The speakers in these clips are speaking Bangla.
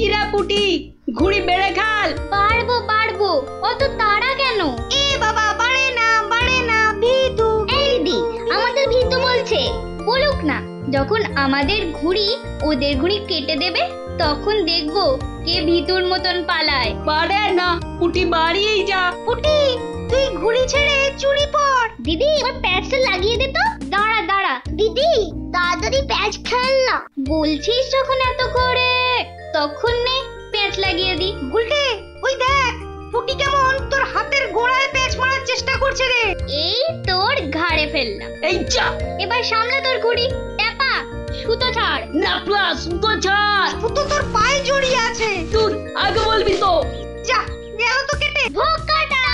কিরা পুটি, ঘুড়ি বেড়ে খাল। পারবো পারবো, অত তাড়া কেন? এ বাবা, বাড়ে না ভিতু। এই দিদি, আমাদের ভিতু বলছে। বলুক না, যখন আমাদের ঘুড়ি ওদের ঘুড়ি কেটে দেবে তখন দেখবো কে ভিতুর মতন পালায়। বাড়ে না, পুটি বাড়িয়েই যা। পুটি, তুই ঘুড়ি ছেড়ে চুরি পর। দিদি এবার প্যাচটা লাগিয়ে দে তো। দাঁড়া দাঁড়া দিদি, তাড়াতাড়ি প্যাচ খেল না। বলছিস যখন এত করে, তখন নে প্যাচ লাগিয়ে দি। গুলটে, ওই দেখ পুটি কেমন তোর হাতের গোড়ায় প্যাচ মারার চেষ্টা করছে রে। এই তোর ঘাড়ে ফেললাম। এই যা, এবার সামলা তোর ঘুড়ি। টেপা, সুতো ছাড়। না প্লাস সুতো ছাড়। সুতো তোর পায়ে জড়িয়ে আছে। তুই আগে বলবি তো। যা, গেল তো কেটে। ভোগ কাটা,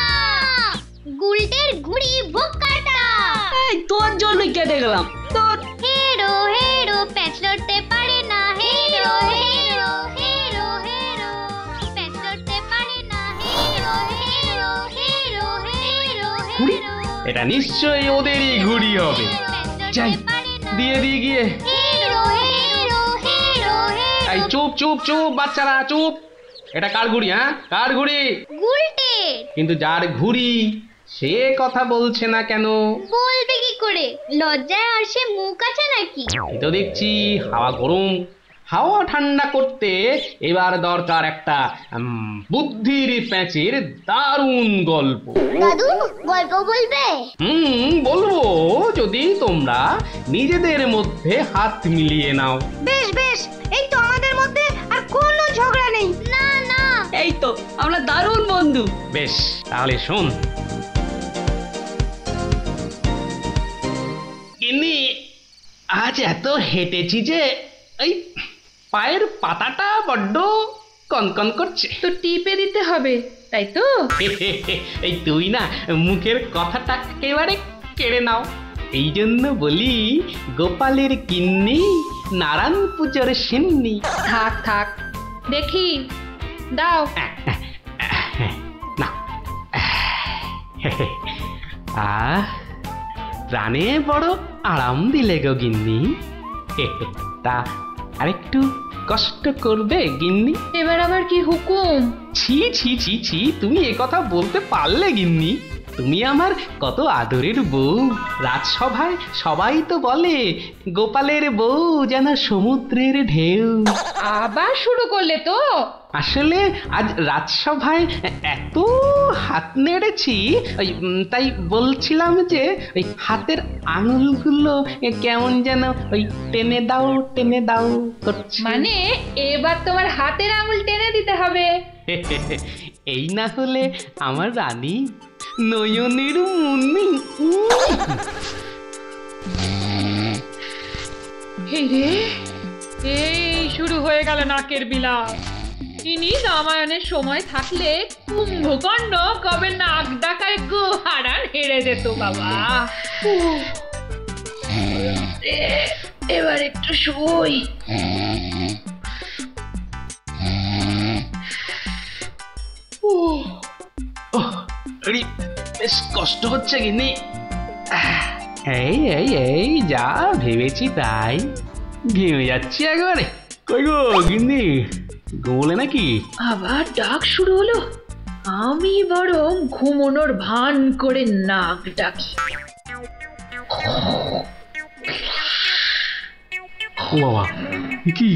গুলটের ঘুড়ি ভোগ কাটা। এই তোর জন্যই কেটে গেলাম। তোর হেরো হেরো প্যাচ লড়তে পারে না। হেরো হেরো হেরো হেরো প্যাচ লড়তে পারে না। হেরো হেরো হেরো হেরো ঘুড়ি? হেরো এটা নিশ্চয়ই ওদেরই ঘুড়ি হবে। যাই, দিয়ে দিয়ে গিয়ে। হেরো হেরো হেরো হেরো। এই চুপ চুপ চুপ বাচ্চারা, চুপ। এটা কার ঘুড়ি? হ্যাঁ, কার ঘুড়ি? গুলটে। কিন্তু যার ঘুড়ি সে কথা বলছে না কেন? বলবে কি করে? লজ্জায় আর সে মুখ আছে নাকি? এই তো দেখছি হাওয়া গরম, হাওয়া ঠান্ডা করতে এবার দরকার একটা বুদ্ধির প্যাঁচের দারুণ গল্প। দাদু গল্প বলবে? বলবো, যদি তোমরা নিজেদের মধ্যে হাত মিলিয়ে নাও। বেশ বেশ, এই তো আমাদের মধ্যে আর কোনো ঝগড়া নেই। না না, এই তো আমরা দারুণ বন্ধু। বেশ, তাহলে শোন। গিন্নি, আজ এত হেঁটেছি যে এই পায়ের পাতাটা বড্ড কনকন করছে। তো টিপে দিতে হবে, তাই তো? এই তুই না মুখের কথাটা একেবারে কেড়ে নাও। এই জন্য বলি, গোপালের কিন্নি নারায়ণ পুজোর সিন্নি। থাক থাক, দেখি দাও। না, প্রাণে বড় আরাম দিলে গো গিন্নি। তা আরেকটু কষ্ট করবে গিন্নি? এবার আবার কি হুকুম? ছি ছি ছি ছি, তুমি এ কথা বলতে পারলে গিন্নি? তুমি আমার কত আদরের বউ। রাজসভায় সবাই তো বলে গোপালের বউ যেন সমুদ্রের ঢেউ। আবার শুরু করলে তো? আসলে আজ রাজসভায় এত হাত নেড়েছি, তাই বলছিলাম যে ওই হাতের আঙুলগুলো কেমন যেন ওই টেনে দাও করছে। মানে এবার তোমার হাতের আঙুল টেনে দিতে হবে? এই না হলে আমার রানী নয়নের মুন্নি। এই রে, এই শুরু হয়ে গেল নাকের বিলাপ। ইনি রামায়ণের সময় থাকলে কুম্ভকর্ণ কবে নাক ডাকায় গোহারান হেরে যেত বাবা। এবার একটু শুই। বেশ কষ্ট হচ্ছে গিন্নি। এই এই এই যা ভেবেছি তাই, ঘেমে যাচ্ছি একবারে। কই গো গিন্নি, ঘুমোলে নাকি? আবার ডাক শুরু হলো। আমি বরং ঘুমোনোর ভান করে নাক ডাকি। ও বাবা, কি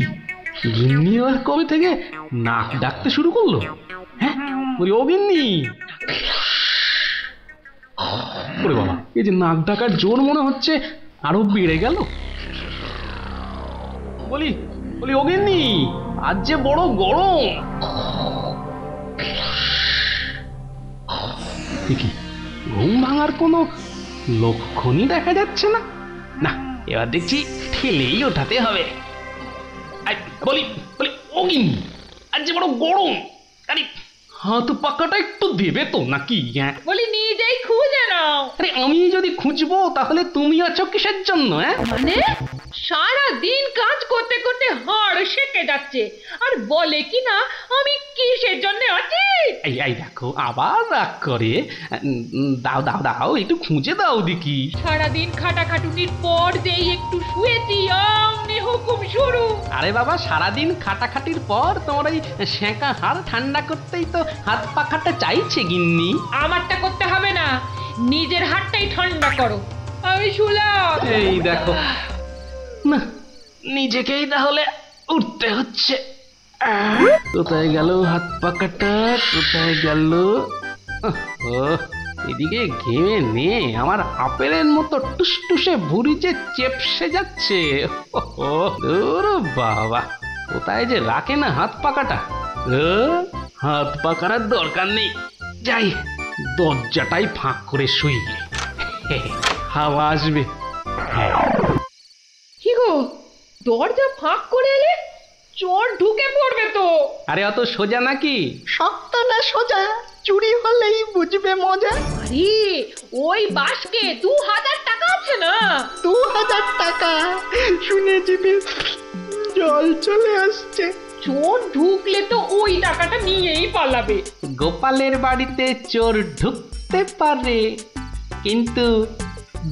গিন্নি আর কবে থেকে নাক ডাকতে শুরু করলো? হ্যাঁ, বলি ও গিন্নি। ওরে বাবা, এই যে নাক ডাকার জোর মনে হচ্ছে আরো বেড়ে গেল। বলি বলি ও গিন্নি, আজ যে বড় গরম। কি ঘুম ভাঙার কোনো লক্ষণই দেখা যাচ্ছে না। না, এবার দেখছি ঠেলেই ওঠাতে হবে। বলি বলি ও গিন্নি, আজ যে বড় গরম, আরে হাত পাকাটা একটু দেবে তো নাকি? হ্যাঁ বলি নিজেই খুঁজে নাও। আরে আমি যদি খুঁজবো তাহলে তুমি আছো কিসের জন্য? হ্যাঁ মানে সারা দিন কাজ করতে করতে হাড় সেকে যাচ্ছে আর বলে কি না আমি কিসের জন্য আছি। এই দেখো আবার রাগ করে। দাও দাও দাও, একটু খুঁজে দাও দেখি। সারাদিন খাটাখাটুনির পর যেই একটু শুয়েছি অমনি হুকুম শুরু। আরে বাবা, সারাদিন খাটাখাটির পর তোমার ওই সেঁকা হাড় ঠান্ডা করতেই তো হাত পাখাটা চাইছে গিন্নি। আমারটা করতে হবে না, নিজের হাতটাই ঠান্ডা করো। আমি শুলাম। এই দেখো না, নিজেকেই তাহলে উঠতে হচ্ছে। কোথায় গেল হাত পাখাটা, কোথায় গেল? এদিকে ঘেমে নে আমার আপেলের মতো টুসটুসে ভুঁড়ি যে চেপসে যাচ্ছে। বাবা, কোথায় যে রাখে না হাত পাখাটা। হাত পাখার দরকার নেই, যাই দরজাটাই ফাঁক করে শুই, হাওয়া আসবে। কি গো, দরজা ফাঁক করে এলে চোর ঢুকে পড়বে তো। আরে অত সোজা নাকি? শক্ত না সোজা, চুরি হলেই বুঝবে মজা। আরে ওই বাসকে 2000 টাকা আছে না। 2000 টাকা শুনে জিভে জল চলে আসছে। চোর ঢুকলে তো ওই টাকাটা নিয়েই পালাবে। গোপালের বাড়িতে চোর ঢুকতে পারে কিন্তু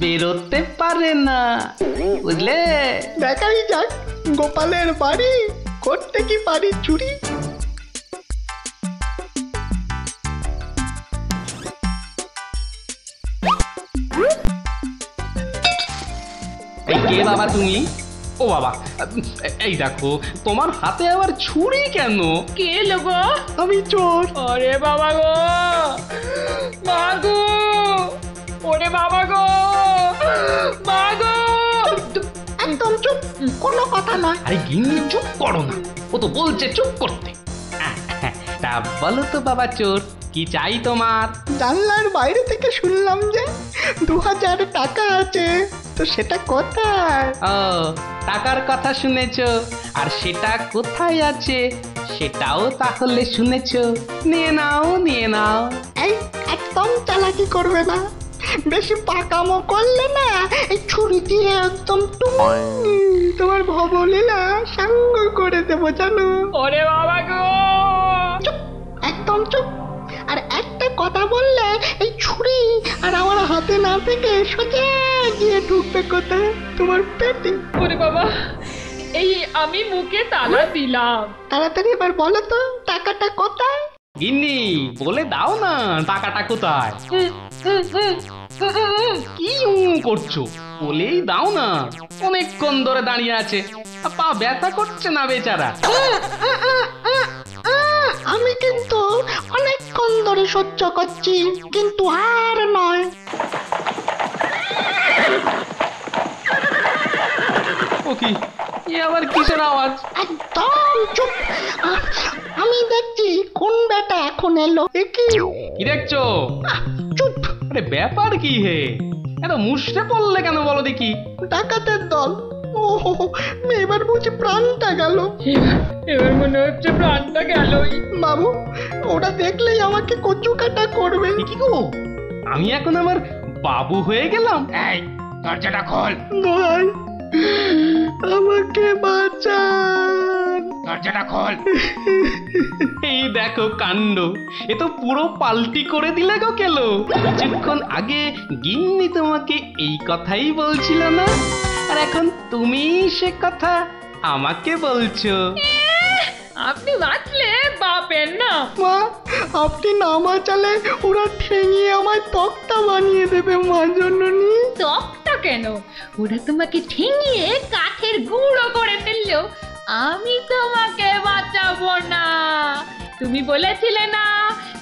বেরোতে পারে না, বুঝলে? দেখাই যাক গোপালের বাড়ি, করতে কি পারি চুরি। এই কে বাবা তুমি? ও বাবা, এই দেখো তোমার হাতে আবার ছুরি কেন? কে লোগো? আমি চোর। আরে বাবা গো, মা গো, ওরে বাবা গো, মা গো। একদম চুপ, কোনো কথা নয়। আরে গিন্নি চুপ করো না, ও তো বলছে চুপ করতে। তা বলো তো বাবা চোর, কি চাই তোমার? জানলার বাইরে থেকে শুনলাম যে 2000 টাকা আছে, তো সেটা কোথায়? ও, টাকার কথা শুনেছো, আর সেটা কোথায় আছে সেটাও তাহলে শুনেছো। নিয়ে নাও, নিয়ে নাও। এই একদম চালাকি করবে না, বেশি পাকামো করলে না এই ছুরি দিয়ে একদম তোমার ভবলীলা সাঙ্গ করে দেবো জানো। ওরে বাবা গো। চুপ, একদম চুপ। আর একটা কথা বললে এই ছুরি আর আমার হাতে না থেকে সোজা গিয়ে ঢুকবে কোথায়? তোমার পেটে। ওরে বাবা, এই আমি মুখে তালা দিলাম। তাড়াতাড়ি এবার বলো তো টাকাটা কোথায়? গিন্নি বলে দাও না টাকাটা কোথায়। কি করছো, বলেই দাও না। অনেকক্ষণ ধরে দাঁড়িয়ে আছে, পা ব্যথা করছে না বেচারা। আমি কিন্তু অনেকক্ষণ ধরে সহ্য করছি, কিন্তু আর নয়। ও কি, এ আবার কিসের আওয়াজ? একদম চুপ। আমি দেখছি কোন বেটা এখন এলো। এ কি? কি দেখছো? চুপ। আরে ব্যাপার কি হে, এত মুষড়ে পড়লে কেন বলো দেখি? ডাকাতের দল। ও এবার বুঝি প্রাণটা গেল। এবার মনে হচ্ছে প্রাণটা গেলই। বাবু, ওরা দেখলেই আমাকে কচু কাটা করবে। কি গো, আমি এখন আমার বাবু হয়ে গেলাম? এই দরজাটা খোল। ভাই, আমাকে বাঁচান। দরজাটা খোল। এই দেখো কাণ্ড, এ তো পুরো পাল্টি করে দিলে গো কেলো। কিছুক্ষণ আগে গিন্নি তোমাকে এই কথাই বলছিল না, আর এখন তুমি সে কথা আমাকে বলছো। আপনি বাঁচলে বাপের না। মা, আপনি না বাঁচালে ওরা ঠেঙিয়ে আমায় তক্তা বানিয়ে দেবে মা জননী। তকটা কেন, ওরা তোমাকে ঠেঙিয়ে কাঠের গুঁড়ো করে ফেললেও আমি তোমাকে বাঁচাবো না। তুমি বলেছিলে না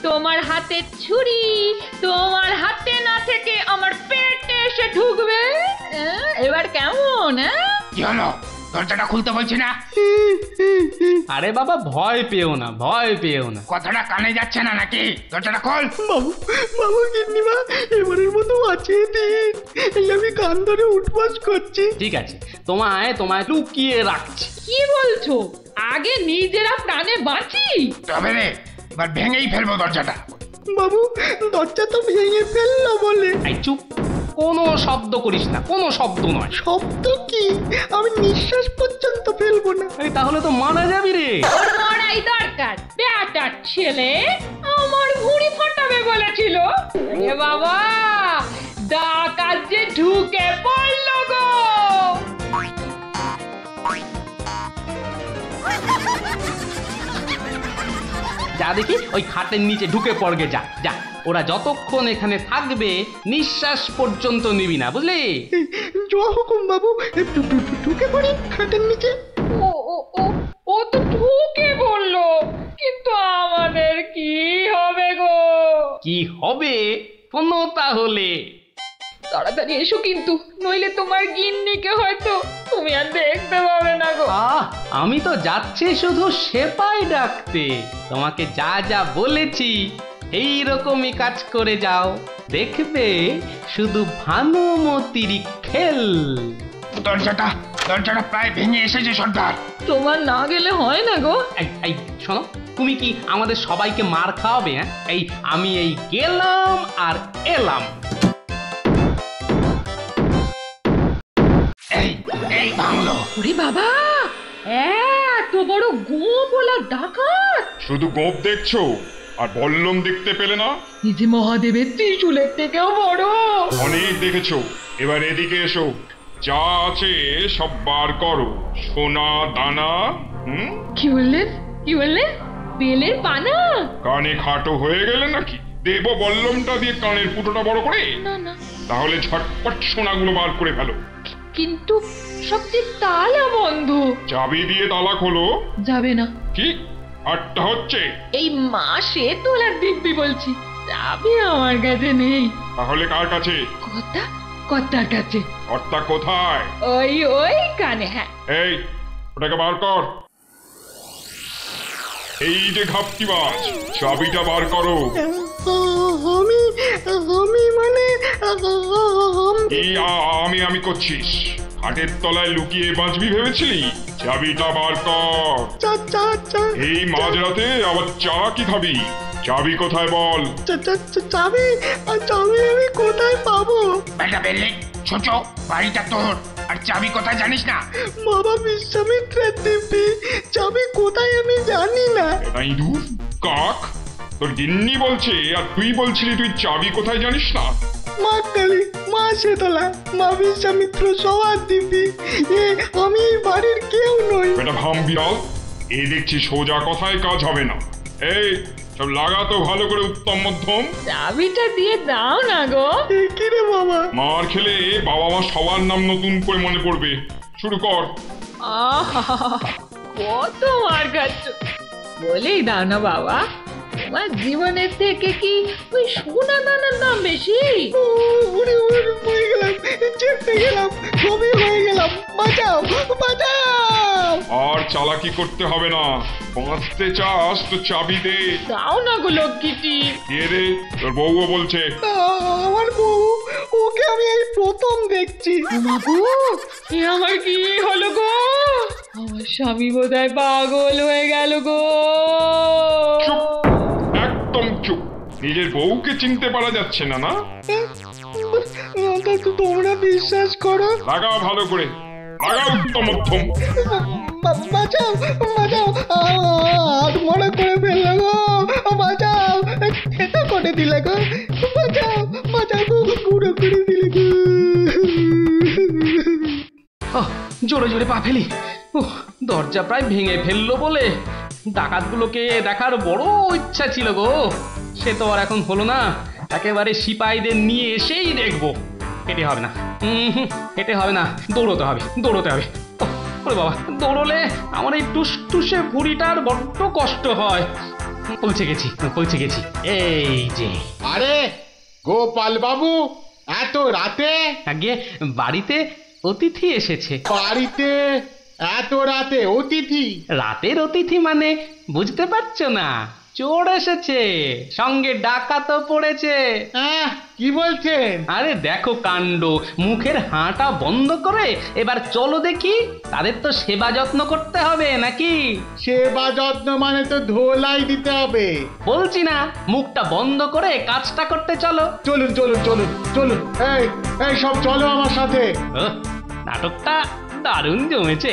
তোমার হাতে ছুরি তোমার হাতে না থেকে আমার পেটে এসে ঢুকবে। এবার কেমন? কি হলো, দরজাটা খুলতে বলছি না? আরে বাবা ভয় পেও না, ভয় পেও না। কথাটা কানে যাচ্ছে না নাকি? দরজাটা খোল। বাবু, বাবু গিন্নিমা, এবারের মতো বাঁচিয়ে দিন। এই আমি কান ধরে উঠবাস করছি। ঠিক আছে, তোমায় লুকিয়ে রাখছি। কি বলছো? আগে নিজেরা প্রাণে বাঁচি। তবে রে, এবার ভেঙেই ফেলবো দরজাটা। বাবু, দরজা তো ভেঙে ফেললো বলে। এই চুপ, কোনো শব্দ করিস না, কোনো শব্দ নয়। শব্দ কি? আমি নিঃশ্বাস পর্যন্ত ফেলবো না। এই তাহলে তো মারা যাবি রে। ওর মরাই দরকার। বেটার ছেলে আমার ভুঁড়ি ফাটাবে বলেছিল। এ বাবা, ডাকাত যে ঢুকে পড়ল গো। যা দেখি ওই খাটের নিচে ঢুকে পড়গে, যা যা। ওরা যতক্ষণ এখানে থাকবে নিঃশ্বাস পর্যন্ত নিবি না, বুঝলি? জয় হুকুম বাবু, ঢুকে পড়ি খাটের নিচে। ও ও ও ও তো ঢুকে বললো, কিন্তু আমাদের কি হবে গো? কি হবে শোনো তাহলে। তাড়াতাড়ি এসো কিন্তু, নইলে তোমার গিন্নিকে হয়তো তুমি আর দেখতে পাবে না গো। আমি তো যাচ্ছি শুধু সেপাই ডাকতে। তোমাকে যা যা বলেছি এই রকমই কাজ করে যাও, দেখবে শুধু ভানুমতির খেল। দরজাটা প্রায় ভেঙে এসেছে সর্দার। তোমার না গেলে হয় না গো। এই শোনো, তুমি কি আমাদের সবাইকে মার খাওয়াবে? হ্যাঁ, আমি গেলাম আর এলাম। এই ভাঙলো। ওরে বাবা, এত বড় গোপলা ডাকাত! শুধু গোপ দেখছো আর বল্লম দেখতে পেলে না? এই যে মহাদেবের ত্রিশূলের থেকেও বড়। অনেক দেখেছো, এবার এদিকে এসো। যা আছে সব বার করো, সোনা দানা। কি বললেন? কি বললেন? বেলের পানা? কানে খাটো হয়ে গেলে নাকি? দেব বল্লমটা দিয়ে কানের ফুটোটা বড় করে? না না, তাহলে ঝটপট সোনাগুলো বার করে ফেলো। কিন্তু সব যে তালা বন্ধ। চাবি দিয়ে তালা খোলো। যাবে না। কি আটটা হচ্ছে? এই মাসে তোলার দিব্যি বলছি, চাবি আমার কাছে নেই। তাহলে কার কাছে? কর্তার কাছে। কর্তা কোথায়? ওই কানে। হ্যাঁ, এই ওটাকে বার কর। এই যে ঘাপটিবাজ, চাবিটা বার করো। আমি মানে এই আমি করছিস? হাটের তলায় লুকিয়ে বাঁচবি ভেবেছিলি? চাবিটা বার কর। এই মাঝরাতে আবার চা কি খাবি? চাবি কোথায় বল? চাবি আমি কোথায় পাবো? বেটা বেললে, ছোট বাড়িটা তোর, আর চাবি কোথায় জানিস না? বাবা বিশ্বামিত্রের দিব্যি, চাবি কোথায় আমি জানি না। এটা ইঁদুর কাক, তোর গিন্নি বলছে আর তুই বলছিলি তুই চাবি কোথায় জানিস না? মা কালী, মা শীতলা, মা বিশ্বামিত্র সবার দিব্যি, আমি এই বাড়ির কেউ নই। এটা ভাম বিড়াল, এ দেখছি সোজা কথায় কাজ হবে না। এই সব লাগাতো ভালো করে উত্তম মধ্যম। চাবিটা দিয়ে দাও না গো। কি রে বাবা? মার খেলে বাবা মা সবার নাম নতুন করে মনে পড়বে। শুরু কর। কত মার খাচ্ছ, বলেই দাও না বাবা। তোমার জীবনের থেকে কি ওই সোনা দানার দাম বেশি? মরে গেলাম, চেপে গেলাম, ছবি হয়ে গেলাম, বাঁচাও বাঁচাও। আর চালাকি করতে হবে না, বাঁচতে চাস তো চাবি দে। দাও না গো লক্ষ্মীটি। কে রে? তোর বউও বলছে। আমার বউ, ওকে আমি এই প্রথম দেখছি। বাবু, এ আমার কি হলো গো? আমার স্বামী বোধহয় পাগল হয়ে গেল গো। চুপ, একদম চুপ। নিজের বউকে চিনতে পারা যাচ্ছে না? না তোমরা বিশ্বাস করো? লাগা ভালো করে, লাগা উত্তম মধ্যম। বাঁচাও বাঁচাও, হাত মরা করে ফেললো গো, বাঁচাও, এটা করে দিলে গো, বাঁচাও বাঁচাও গো, গুঁড়ো করে দিলে গো। জোরে জোরে পা ফেলি। দরজা প্রায় ভেঙে ফেললো বলে ডাকাতগুলোকে দেখার বড় ইচ্ছা ছিল গো। সে তো আর এখন হলো না। একেবারে সিপাহীদের নিয়ে এসেই দেখবো। হেঁটে হবে না, হেঁটে হবে না, দৌড়তে হবে। ওরে বাবা, দৌড়লে আমার এই টুসটুসে ভুঁড়িটার বড্ড কষ্ট হয়। পৌঁছে গেছি। এই যে। আরে গোপাল বাবু, এত রাতে? আগে বাড়িতে অতিথি এসেছে। বাড়িতে এত রাতে অতিথি? রাতের অতিথি মানে বুঝতে পারছো না? চোর এসেছে, সঙ্গে ডাকাতও পড়েছে। কি বলছেন? আরে দেখো কাণ্ড, মুখের হাঁটা বন্ধ করে এবার চলো দেখি, তাদের তো সেবা যত্ন করতে হবে নাকি? সেবা যত্ন মানে তো ধোলাই দিতে হবে। বলছি না, মুখটা বন্ধ করে কাজটা করতে চলো। চলুন চলুন চলুন চলুন, এই এই সব চলো আমার সাথে। নাটকটা দারুণ জমেছে,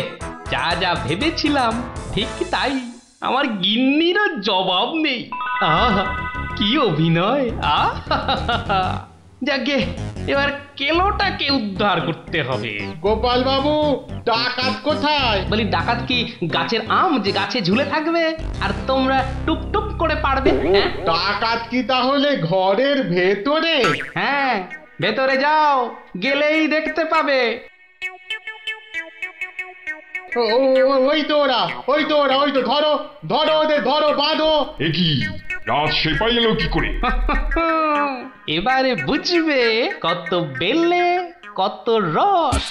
যা যা ভেবেছিলাম ঠিক তাই। আমার গিন্নিরও জবাব নেই। আহা কি অভিনয়! আহা যাকে এবার কেলোটাকে উদ্ধার করতে হবে। গোপাল বাবু, ডাকাত কোথায়? বলি ডাকাত কি গাছের আম যে গাছে ঝুলে থাকবে আর তোমরা টুপ টুপ করে পারবে? হ্যাঁ ডাকাত কি তাহলে ঘরের ভেতরে? হ্যাঁ, ভেতরে যাও, গেলেই দেখতে পাবে। ওই তো ওরা, ওই তো ওরা, ওই তো, ধরো ধরো ওদের, ধরো, বাঁধো। এ কি, রাত সেপাই এলো কি করে? এবারে বুঝবে কত বেলে কত রস।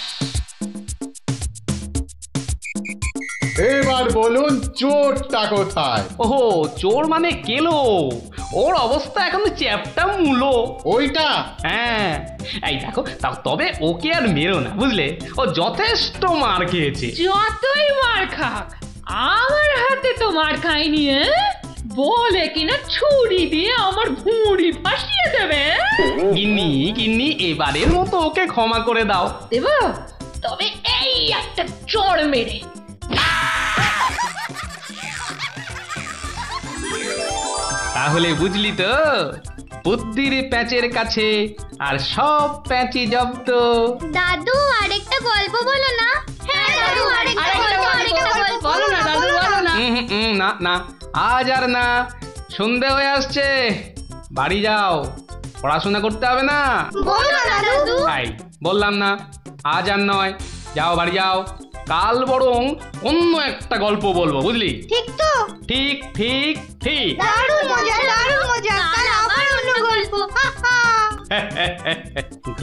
এবার বলুন চোরটা কোথায়? ওহো, চোর মানে কেলো, ওর অবস্থা এখন চ্যাপটা মূলো। ওইটা? হ্যাঁ, এই দেখো, তবে ওকে আর মেরো না, বুঝলে? ও যথেষ্ট মার খেয়েছে। যতই মার খাক, আমার হাতে তো মার খায়নি। বলে কিনা ছুরি দিয়ে আমার ভুঁড়ি ফাঁসিয়ে দেবে। গিন্নি গিন্নি, এবারের মতো ওকে ক্ষমা করে দাও। দেব, তবে এই একটা চড় মেরে। তাহলে বুঝলি তো, বুদ্ধির প্যাঁচের কাছে আর সব প্যাঁচি জব্দ। দাদু আরেকটা গল্প বলো না। হ্যাঁ দাদু, আরেকটা গল্প বলো না দাদু, বলো না। না না, আজ আর না, সন্ধে হয়ে আসছে, বাড়ি যাও, পড়াশোনা করতে হবে না। বলো না দাদু। তাই বললাম না, আজ আর নয়, যাও বাড়ি যাও, কাল বরং অন্য একটা গল্প বলবো, বুঝলি? ঠিক তো? ঠিক ঠিক ঠিক। দারুণ মজা, দারুণ মজা। কাল আবার অন্য গল্প।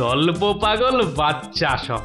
গল্প পাগল বাচ্চা সব।